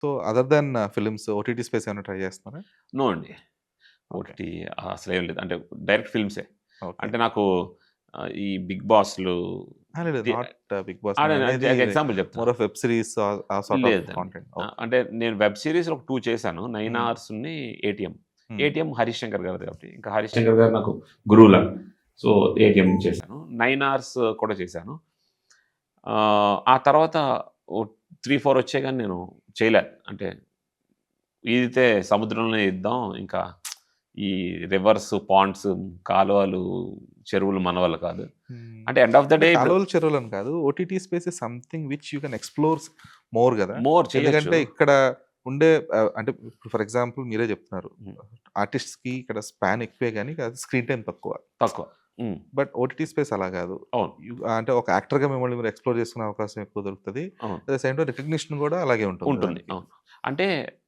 So, other than films OTT space ఏమైనా try చేస్తున్నారా? No అండి. ఓకే. ఓటీటీ అసలేం లేదు. అంటే డైరెక్ట్ ఫిల్మ్సే. ఓకే. అంటే నాకు ఈ 'బిగ్ బాస్‌లు' లేదు. ది నాట్ 'బిగ్ బాస్' నేను నేననేది ఎగ్జాంపుల్ మోర్ చెప్తున్నాను. ఆఫ్ వెబ్ సీరీస్ ఆ సార్ట్ ఆఫ్ లేదండి. కాంటెంట్. ఓకే. అంటే నేను వెబ్ సీరీస్‌లో ఒక 2 చేశాను. 'నైన్ హ్మ్. అవర్స్‌ని' 'ఏటీఎం.' హ్మ్. 'ఏటీఎం' హరీష్ శంకర్ గారిది కాబట్టి, ఇంకా హరీష్ శంకర్ గారు నాకు గురువులా. సో, 'ఏటీఎం' చేశాను. 9 అవర్స్ కూడా చేశాను. ఆ తర్వాత ఓ 3, 4 వచ్చాయి గానీ నేను చేయలే. అంటే ఈదితే సముద్రంలోనే ఈదుదాం. ఇంకా ఈ రివర్స్, పాండ్స్, కాలువలు, చెరువులు మన వల్ల కాదు. హ్మ్. అంటే ఎండ్ ఆఫ్ ద అంటే డే ఇప్పుడు కాలువలు, చెరువులని కాదు. OTT space is something which you can explore more గదా! మోర్ చేయొచ్చు. ఎందుకంటే ఇక్కడ ఉండే అంటే ఇప్పుడు ఫర్ ఎగ్జాంపుల్ మీరే చెప్తున్నారు. హ్మ్. ఆర్టిస్ట్స్‌కి ఇక్కడ స్పాన్ ఎక్కువే గానీ స్క్రీన్ టైమ్ తక్కువ. తక్కువ. హ్మ్. బట్ ఓటీటీ స్పేస్ అలా గాదు. అవును. అంటే ఒక యాక్టర్‌గా మిమ్మల్ని మీరు ఎక్స్‌ప్లోర్ చేసుకునే అవకాశం ఎక్కువ దొరుకుతది. అవును. At the same time recognition గూడా అలాగే ఉంటుంది ఉంటుంది. దానికి. అవును. అంటే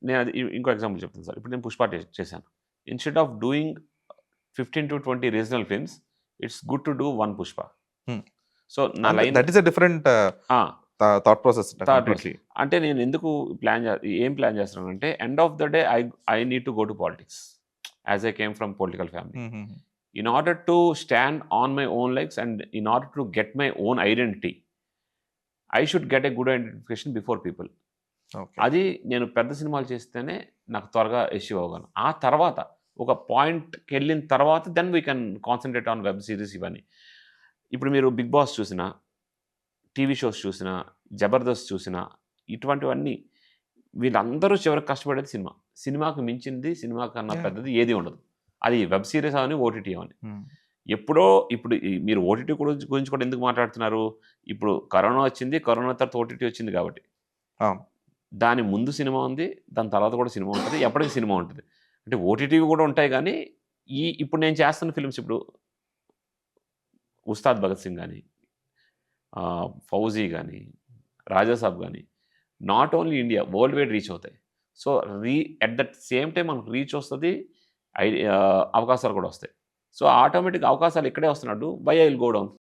నేనది ఇంకో ఎగ్జాంపుల్ చెప్తాను సార్. ఇప్పుడు నేను 'పుష్ప' చేశాను. Instead of doing 15-20 regional films, it's good to do 1 'Pushpa.' Hmm. So, నా అంతే line that is a different ah! Thought process third person. Completely. అంటే నేను ఎందుకు ఏం ప్లాన్ చేస్తున్నానంటే end of the day I need to go to politics. As I came from political family. హుహుహు. In order to stand on my own legs and in order to get my own identity, I should get a good identification before people. Okay. అది నేను పెద్ద సినిమాలు చేస్తేనే నాకు త్వరగా achieve అవ్వగలను. ఆ తర్వాత ఒక పాయింట్‌కెళ్ళిన తర్వాత then we can concentrate on web series ఇవన్నీ. ఇప్పుడు మీరు 'బిగ్ బాస్' చూసినా, టీవీ షోస్ చూసినా, 'జబర్దస్త్' చూసినా, ఇటువంటివన్నీ వీళ్ళందరూ చివరికి కష్టపడేది సినిమా. సినిమాకు మించింది, సినిమా కన్నా యాహ్! పెద్దది ఏది ఉండదు. అది వెబ్ సీరీస్ అవని, ఓటీటీ అవని. హ్మ్. ఎప్పుడో ఇప్పుడు మీరు ఓటీటీ గురించి కూడా ఎందుకు మాట్లాడుతున్నారు? ఇప్పుడు కరోనా వచ్చింది. కరోనా తర్వాత ఓటీటీ వచ్చింది కాబట్టి. అవును. దాని ముందు సినిమా ఉంది. దాని తర్వాత కూడా సినిమా ఉంటది. ఎప్పటికి సినిమా ఉంటది. అంటే ఓటీటీవి కూడా ఉంటాయి గానీ, ఇప్పుడు నేను చేస్తున్న ఫిల్మ్స్ ఇప్పుడు 'ఉస్తాద్ భగత్ సింగ్' గాని, 'ఫౌజీ' గాని, 'రాజాసాబ్' గాని not only India world wide reach అవుతాయి. So, at that same time మనకు రీచ్ వస్తది. అవకాశాలు కూడా వస్తాయి. సో, ఆటోమేటిక్‌గా అవకాశాలు ఇక్కడే వస్తున్నట్టు why I will go down?